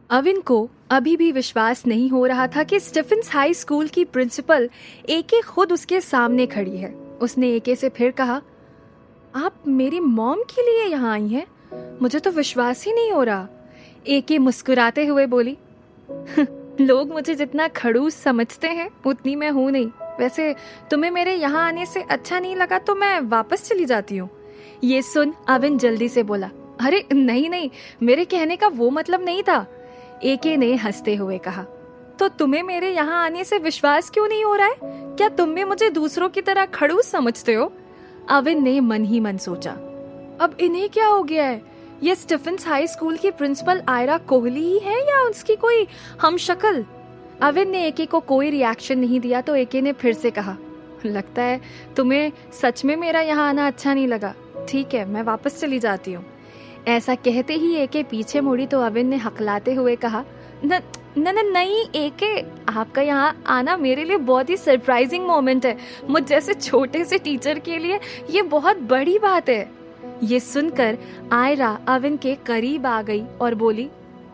अविन को अभी भी विश्वास नहीं हो रहा था कि स्टीफेंस हाई स्कूल की प्रिंसिपल एके खुद उसके सामने खड़ी है। उसने एके से फिर कहा, आप मेरी मॉम के लिए यहाँ आई हैं? मुझे तो विश्वास ही नहीं हो रहा। एके मुस्कुराते हुए बोली, लोग मुझे जितना खड़ूस समझते हैं उतनी मैं हूँ नहीं। वैसे तुम्हें मेरे यहाँ आने से अच्छा नहीं लगा तो मैं वापस चली जाती हूँ। ये सुन अविन जल्दी से बोला, अरे नहीं नहीं, मेरे कहने का वो मतलब नहीं था। एके ने हंसते हुए कहा, तो तुम्हें मेरे यहाँ आने से विश्वास क्यों नहीं हो रहा है? क्या तुम भी मुझे दूसरों की तरह खड़ूस समझते हो? अविन ने मन ही मन सोचा, अब इन्हें क्या हो गया है? ये स्टीफेंस हाई स्कूल की प्रिंसिपल आयरा कोहली ही है या उसकी कोई हमशक्ल? अविन ने एके को कोई रिएक्शन नहीं दिया तो एके ने फिर से कहा, लगता है तुम्हें सच में मेरा यहाँ आना अच्छा नहीं लगा। ठीक है, मैं वापस चली जाती हूँ। ऐसा कहते ही एके पीछे मुड़ी तो अविन ने हकलाते हुए कहा, न न न नहीं एके, आपका यहाँ आना मेरे लिए बहुत ही सरप्राइजिंग मोमेंट है। मुझ जैसे छोटे से टीचर के लिए ये बहुत बड़ी बात है। ये सुनकर आयरा अविन के करीब आ गई और बोली,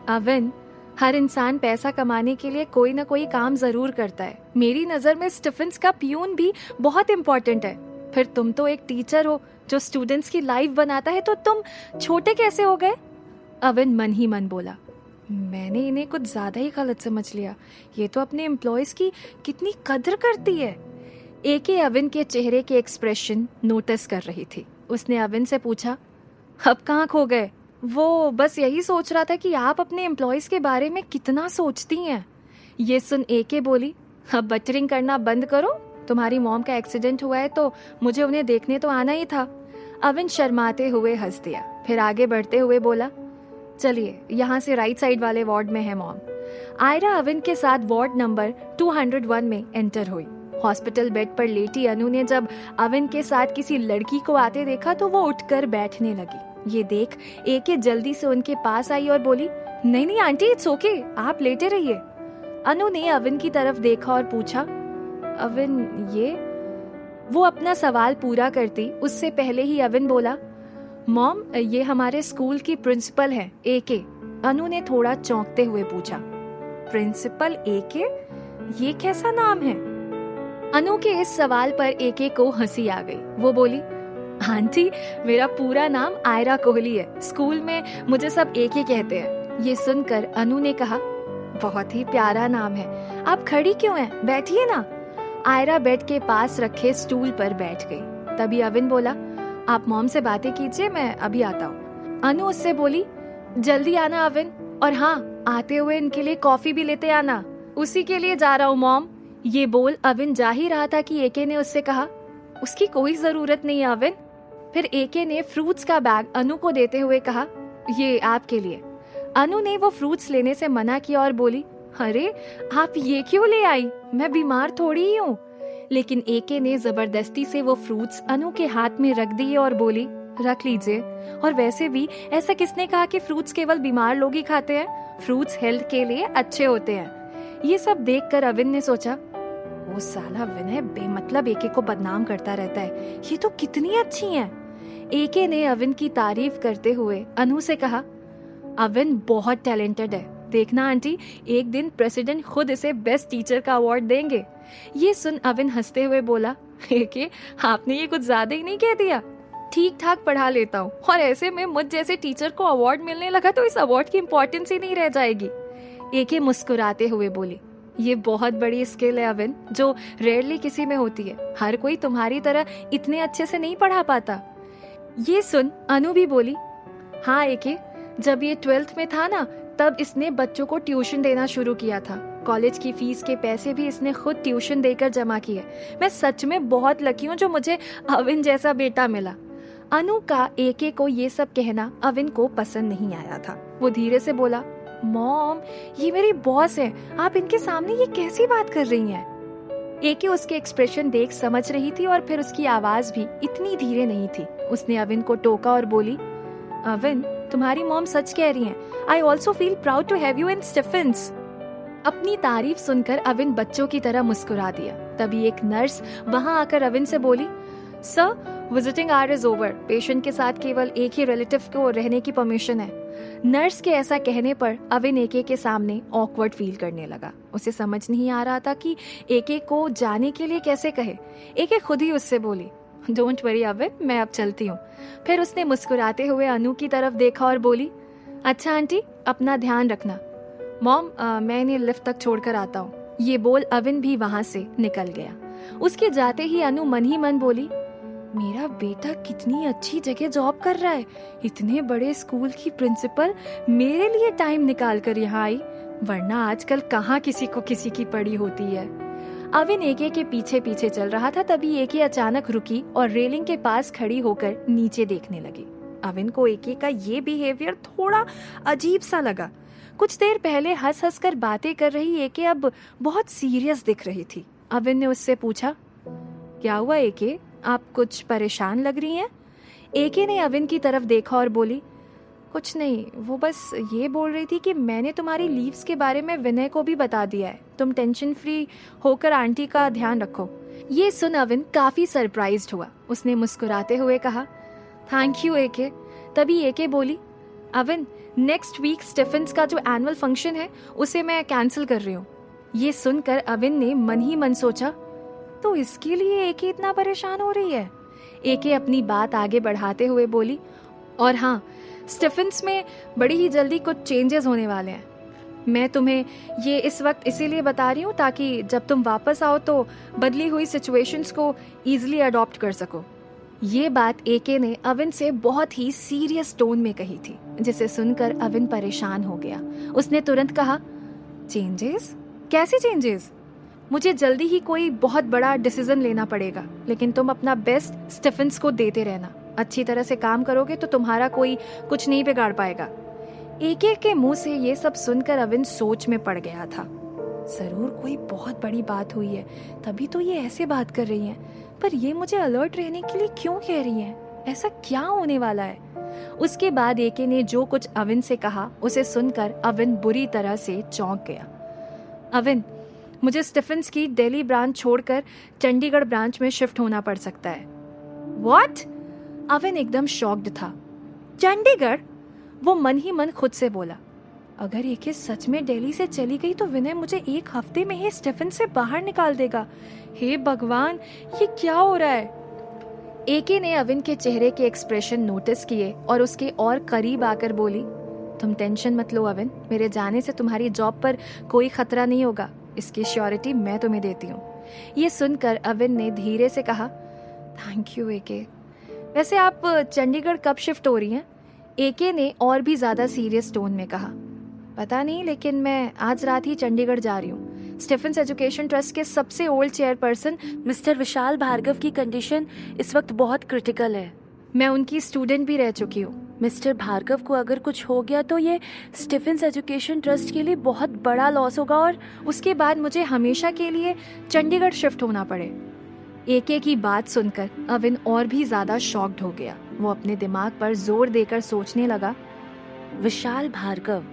अविन, हर इंसान पैसा कमाने के लिए कोई ना कोई काम जरूर करता है। मेरी नजर में स्टीफेंस का पियून भी बहुत इम्पोर्टेंट है। फिर तुम तो एक टीचर हो जो स्टूडेंट्स की लाइफ बनाता है, तो तुम छोटे कैसे हो गए? अविन मन ही मन बोला, मैंने इन्हें कुछ ज्यादा ही गलत समझ लिया। ये तो अपने एम्प्लॉयज की कितनी कद्र करती है। एके अविन के चेहरे के एक्सप्रेशन नोटिस कर रही थी। उसने अविन से पूछा, अब कहाँ खो गए? वो बस यही सोच रहा था कि आप अपने एम्प्लॉयज के बारे में कितना सोचती हैं। ये सुन एके बोली, अब बटरिंग करना बंद करो। तुम्हारी मॉम का एक्सीडेंट हुआ है तो मुझे उन्हें देखने तो आना ही था। अविन शर्माते हुए हंस दिया, फिर आगे बढ़ते हुए बोला, चलिए यहाँ से राइट साइड वाले वार्ड में है मॉम। आयरा अविन के साथ वार्ड नंबर 201 में एंटर हुई। हॉस्पिटल बेड पर लेटी अनु ने जब अविन के साथ किसी लड़की को आते देखा तो वो उठकर बैठने लगी। ये देख एके जल्दी से उनके पास आई और बोली, नहीं नहीं आंटी, इट्स ओके, आप लेटे रहिए। अनु ने अविन की तरफ देखा और पूछा, अविन ये? वो अपना सवाल पूरा करती उससे पहले ही अविन बोला, मॉम, ये हमारे स्कूल की प्रिंसिपल है एके। अनु ने थोड़ा चौंकते हुए पूछा, प्रिंसिपल एके? ये कैसा नाम है? अनु के इस सवाल पर एके को हंसी आ गई। वो बोली, आंटी, मेरा पूरा नाम आयरा कोहली है। स्कूल में मुझे सब एके कहते हैं। ये सुनकर अनु ने कहा, बहुत ही प्यारा नाम है। आप खड़ी क्यों हैं? बैठिए ना। आयरा बेड के पास रखे स्टूल पर बैठ गई। तभी अविन बोला, आप मॉम से बातें कीजिए, मैं अभी आता हूँ। अनु उससे बोली, जल्दी आना अविन, और हाँ, आते हुए इनके लिए कॉफी भी लेते आना। उसी के लिए जा रहा हूँ मॉम। ये बोल अविन जा ही रहा था कि एके ने उससे कहा, उसकी कोई जरूरत नहीं है अविन। फिर एके ने फ्रूट्स का बैग अनु को देते हुए कहा, ये आपके लिए। अनु ने वो फ्रूट्स लेने से मना किया और बोली, अरे आप ये क्यों ले आई? मैं बीमार थोड़ी ही हूँ। लेकिन एके ने जबरदस्ती से वो फ्रूट्स अनु के हाथ में रख दिए और बोली, रख लीजिए। और वैसे भी ऐसा किसने कहा कि फ्रूट्स केवल बीमार लोग ही खाते हैं? फ्रूट्स हेल्थ के लिए अच्छे होते हैं। ये सब देखकर अविन ने सोचा, वो साला विनय बेमतलब एके को बदनाम करता रहता है। ये तो कितनी अच्छी हैं। एके ने अविन की तारीफ करते हुए अनु से कहा, अविन बहुत टैलेंटेड है। देखना आंटी, एक दिन प्रेसिडेंट खुद इसे बेस्ट टीचर का अवार्ड देंगे। ये सुन अविन हंसते हुए बोला, एके, आपने ये कुछ ज्यादा ही नहीं कह दिया? ठीक ठाक पढ़ा लेता हूँ, और ऐसे में मुझ जैसे टीचर को अवार्ड मिलने लगा तो इस अवार्ड की इम्पोर्टेंस ही नहीं रह जाएगी। एके मुस्कुराते हुए बोली, ये बहुत बड़ी स्किल है अविन, जो रेयरली किसी में होती है। हर कोई तुम्हारी तरह इतने अच्छे से नहीं पढ़ा पाता। ये सुन अनु भी बोली, हाँ एके, जब ये 12th में था ना, तब इसने बच्चों को ट्यूशन देना शुरू किया था। कॉलेज की फीस के पैसे भी इसने खुद ट्यूशन देकर जमा किए। मैं सच में बहुत लकी हूँ जो मुझे अविन जैसा बेटा मिला। अनु का एके को ये सब कहना अविन को पसंद नहीं आया था। वो धीरे से बोला, मॉम, ये मेरी बॉस है, आप इनके सामने ये कैसी बात कर रही हैं? एके उसके एक्सप्रेशन देख समझ रही थी और फिर उसकी आवाज भी इतनी धीरे नहीं थी। उसने अविन को टोका और बोली, अविन, तुम्हारी मॉम सच कह रही हैं। I also feel proud to have you in Stephens। अपनी तारीफ सुनकर अविन बच्चों की तरह मुस्कुरा दिया। तभी एक नर्स वहां आकर अविन से बोली, sir, visiting our is over. Patient के साथ केवल एक ही रिलेटिव को रहने की परमिशन है। नर्स के ऐसा कहने पर अविन एके के सामने ऑकवर्ड फील करने लगा। उसे समझ नहीं आ रहा था कि एके को जाने के लिए कैसे कहे। एके खुद ही उससे बोली, डोंट वरी अविन, मैं अब चलती हूँ। फिर उसने मुस्कुराते हुए अनु की तरफ देखा और बोली, अच्छा आंटी, अपना ध्यान रखना। मॉम, मैं इन्हें लिफ्ट तक छोड़कर आता हूँ। ये बोल अविन भी वहां से निकल गया। उसके जाते ही अनु मन ही मन बोली, मेरा बेटा कितनी अच्छी जगह जॉब कर रहा है। इतने बड़े स्कूल की प्रिंसिपल मेरे लिए टाइम निकाल कर यहाँ आई, वरना आजकल कहाँ किसी को किसी की पड़ी होती है। अविन एके के पीछे पीछे चल रहा था, तभी एके अचानक रुकी और रेलिंग के पास खड़ी होकर नीचे देखने लगी। अविन को एके का ये बिहेवियर थोड़ा अजीब सा लगा। कुछ देर पहले हंस हंस कर बातें कर रही एके अब बहुत सीरियस दिख रही थी। अविन ने उससे पूछा, क्या हुआ एके, आप कुछ परेशान लग रही हैं? एके ने अविन की तरफ देखा और बोली, कुछ नहीं, वो बस ये बोल रही थी कि मैंने तुम्हारी लीव्स के बारे में विनय को भी बता दिया है। तुम टेंशन फ्री होकर आंटी का ध्यान रखो। ये सुन अविन काफी सरप्राइज्ड हुआ। उसने मुस्कुराते हुए कहा, थैंक यू एके। तभी एके बोली, अविन, नेक्स्ट वीक स्टीफेंस का जो एनुअल फंक्शन है उसे मैं कैंसिल कर रही हूँ। ये सुनकर अविन ने मन ही मन सोचा, तो इसके लिए एके इतना परेशान हो रही है। एके अपनी बात आगे बढ़ाते हुए बोली, और हाँ, स्टीफेंस में बड़ी ही जल्दी कुछ चेंजेस होने वाले हैं। मैं तुम्हें ये इस वक्त इसीलिए बता रही हूँ ताकि जब तुम वापस आओ तो बदली हुई सिचुएशंस को इजीली अडॉप्ट कर सको। ये बात एके ने अविन से बहुत ही सीरियस टोन में कही थी, जिसे सुनकर अविन परेशान हो गया। उसने तुरंत कहा, चेंजेस? कैसे चेंजेस? मुझे जल्दी ही कोई बहुत बड़ा डिसीजन लेना पड़ेगा, लेकिन तुम अपना बेस्ट स्टीफेंस को देते रहना। अच्छी तरह से काम करोगे तो तुम्हारा कोई कुछ नहीं बिगाड़ पाएगा। एके के मुंह से ये सब सुनकर अविन सोच में पड़ गया था। जरूर कोई बहुत बड़ी बात हुई है, तभी तो ये ऐसे बात कर रही हैं। पर ये मुझे अलर्ट रहने के लिए क्यों कह रही हैं? ऐसा क्या होने वाला है? उसके बाद एके ने जो कुछ अविन से कहा उसे सुनकर अविन बुरी तरह से चौंक गया। अविन, मुझे स्टीफेंस की दिल्ली ब्रांच छोड़कर चंडीगढ़ ब्रांच में शिफ्ट होना पड़ सकता है। व्हाट? अविन एकदम शॉक्ड था। चंडीगढ़? वो मन ही मन खुद से बोला, अगर एके सच में दिल्ली से चली गई तो विनय मुझे एक हफ्ते में ही स्टीफेंस से बाहर निकाल देगा। हे भगवान, ये क्या हो रहा है? एके ने अविन के चेहरे के एक्सप्रेशन नोटिस किए और उसके और करीब आकर बोली, तुम टेंशन मत लो अविन, मेरे जाने से तुम्हारी जॉब पर कोई खतरा नहीं होगा। इसकी श्योरिटी मैं तुम्हें देती हूँ। ये सुनकर अविन ने धीरे से कहा, थैंक यू एके। वैसे आप चंडीगढ़ कब शिफ्ट हो रही हैं? एके ने और भी ज्यादा सीरियस टोन में कहा, पता नहीं, लेकिन मैं आज रात ही चंडीगढ़ जा रही हूँ। स्टीफेंस एजुकेशन ट्रस्ट के सबसे ओल्ड चेयरपर्सन मिस्टर विशाल भार्गव की कंडीशन इस वक्त बहुत क्रिटिकल है। मैं उनकी स्टूडेंट भी रह चुकी हूँ। मिस्टर भार्गव को अगर कुछ हो गया तो ये स्टीफेंस एजुकेशन ट्रस्ट के लिए बहुत बड़ा लॉस होगा और उसके बाद मुझे हमेशा के लिए चंडीगढ़ शिफ्ट होना पड़े। एके की बात सुनकर अविन और भी ज्यादा शॉक्ड हो गया। वो अपने दिमाग पर जोर देकर सोचने लगा, Vishal Bhargava,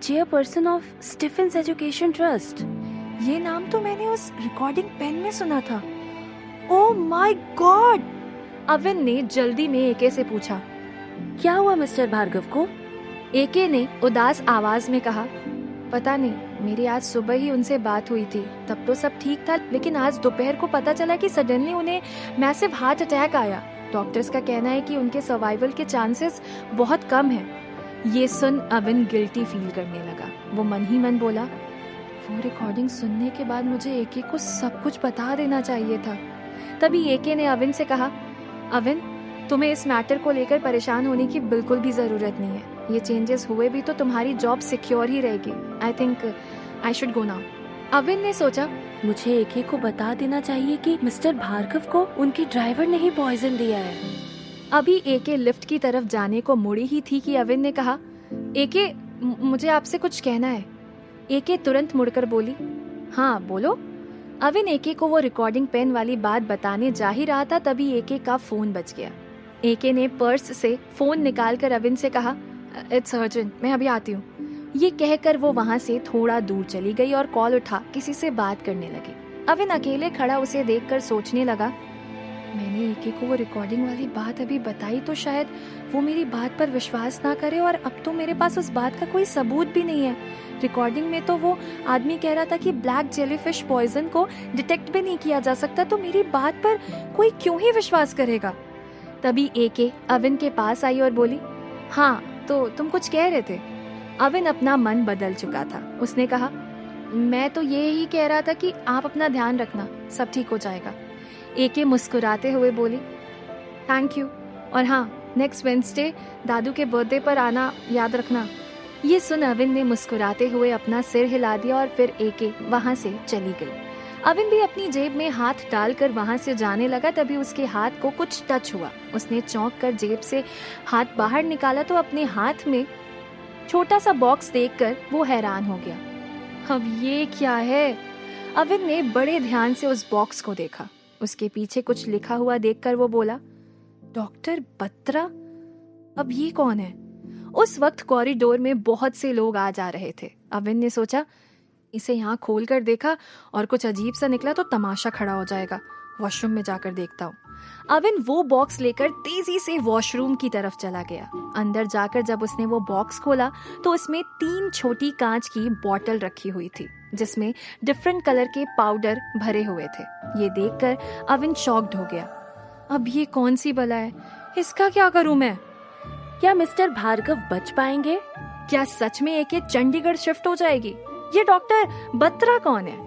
chairperson of Stephens education trust, ये नाम तो मैंने उस रिकॉर्डिंग पेन में सुना था। Oh my God! अविन ने जल्दी में एके से पूछा, क्या हुआ मिस्टर भार्गव को? एके ने उदास आवाज में कहा, पता नहीं, मेरी आज सुबह ही उनसे बात हुई थी, तब तो सब ठीक था, लेकिन आज दोपहर को पता चला कि सडनली उन्हें मैसिव हार्ट अटैक आया। डॉक्टर्स का कहना है कि उनके सर्वाइवल के चांसेस बहुत कम हैं। ये सुन अविन गिल्टी फील करने लगा। वो मन ही मन बोला, वो रिकॉर्डिंग सुनने के बाद मुझे एके को सब कुछ बता देना चाहिए था। तभी एके ने अविन से कहा, अविन, तुम्हें इस मैटर को लेकर परेशान होने की बिल्कुल भी जरूरत नहीं है। ये चेंजेस हुए भी तो तुम्हारी जॉब सिक्योर ही रहेगी। I think I should go now. Avin ने सोचा, मुझे एके को बता देना चाहिए कि मिस्टर भार्गव को उनकी ड्राइवर ने ही पॉइजन दिया है। अभी एके लिफ्ट की तरफ जाने को मुड़ी ही थी कि अविन ने कहा, एके, मुझे आपसे कुछ कहना है। एके तुरंत मुड़कर बोली, हाँ बोलो। अविन एके को वो रिकॉर्डिंग पेन वाली बात बताने जा ही रहा था, तभी एके का फोन बज गया। एके ने पर्स से फोन निकालकर अविन से कहा, इट्स अर्जेंट, मैं अभी आती हूँ। ये कहकर वो वहाँ से थोड़ा दूर चली गई और कॉल उठा किसी से बात करने लगी। अविन अकेले खड़ा उसे देखकर सोचने लगा, मैंने एके को वो रिकॉर्डिंग वाली बात अभी बताई तो शायद वो मेरी बात पर विश्वास ना करे, और अब तो मेरे पास उस बात का कोई सबूत भी नहीं है। रिकॉर्डिंग में तो वो आदमी कह रहा था कि ब्लैक जेलीफिश पॉइजन को डिटेक्ट भी नहीं किया जा सकता, तो मेरी बात पर कोई क्यों ही विश्वास करेगा। तभी एके अविन के पास आई और बोली, हाँ तो तुम कुछ कह रहे थे। अविन अपना मन बदल चुका था। उसने कहा, मैं तो ये ही कह रहा था कि आप अपना ध्यान रखना, सब ठीक हो जाएगा। एके मुस्कुराते हुए बोली, थैंक यू, और हाँ नेक्स्ट वेडनेसडे दादू के बर्थडे पर आना याद रखना। ये सुन अविन ने मुस्कुराते हुए अपना सिर हिला दिया और फिर एके वहां से चली गई। अविन भी अपनी जेब में हाथ डालकर वहां से जाने लगा, तभी उसके हाथ को कुछ टच हुआ। उसने चौंक कर जेब से हाथ बाहर निकाला तो अपने हाथ में छोटा सा बॉक्स देखकर वो हैरान हो गया। अब ये क्या है? अविन ने बड़े ध्यान से उस बॉक्स को देखा। उसके पीछे कुछ लिखा हुआ देखकर वो बोला, डॉक्टर बत्रा? अब ये कौन है? उस वक्त कॉरिडोर में बहुत से लोग आ जा रहे थे। अविन ने सोचा, इसे यहाँ खोल कर देखा और कुछ अजीब सा निकला तो तमाशा खड़ा हो जाएगा, वॉशरूम में जाकर देखता हूँ। अविन वो बॉक्स लेकर तेजी से वॉशरूम की तरफ चला गया। अंदर जाकर जब उसने वो बॉक्स खोला तो उसमें 3 छोटी कांच की बोतल रखी हुई थी, जिसमें डिफरेंट कलर के पाउडर भरे हुए थे। ये देखकर अविन शॉक्ड हो गया। अब ये कौन सी बला है? इसका क्या करूं मैं? क्या मिस्टर भार्गव बच पाएंगे? क्या सच में एके चंडीगढ़ शिफ्ट हो जाएगी? ये डॉक्टर बत्रा कौन है?